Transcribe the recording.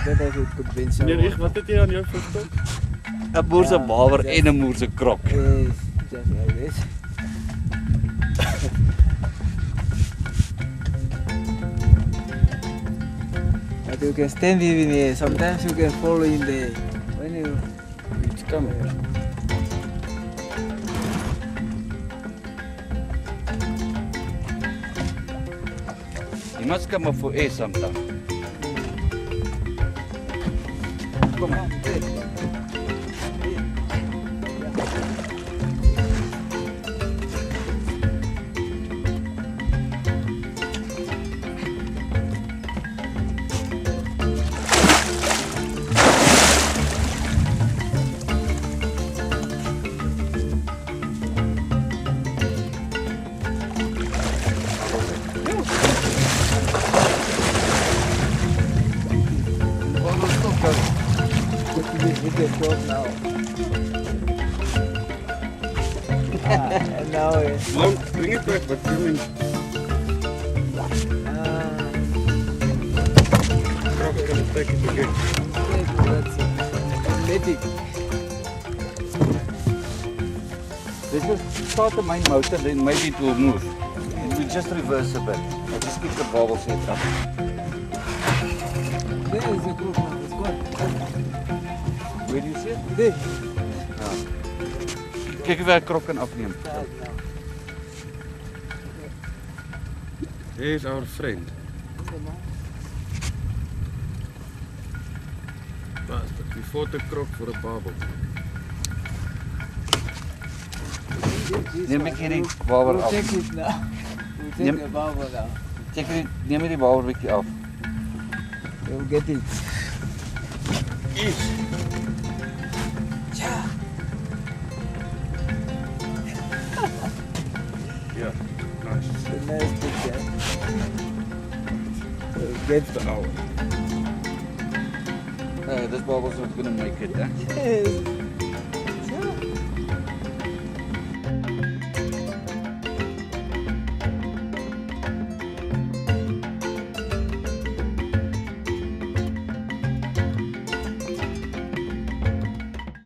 Dit is goed convention. Meneer Rieg, wat het jy aan jou voet? 'n moerse bawer en 'n moerse krok. Yes, just like this. But you can stand even here. Sometimes you can fall in there. When you Iets kan. You must come up for air sometime. come on. Now. Now it's Man, bring it back, wat jy doen. Krok kan het take it again. that's magnetic. This will start the main motor, then maybe it will move. It will just reverse a bit. I'll just keep the bubbles set up. There is a group of the squad. Where do you see it? There. Kyk of hy 'n krok kan afneem. He is our friend. Bastard, we fought a krok for a barbel. Neem ek hierdie bawer We'll af. check it now. We'll check Neem- the bubble now. Neem hierdie bawer bietjie af. We'll get it. Ja, nice. It's a nice picture. We'll get The hour. This bubble's not gonna make it, eh? Yes.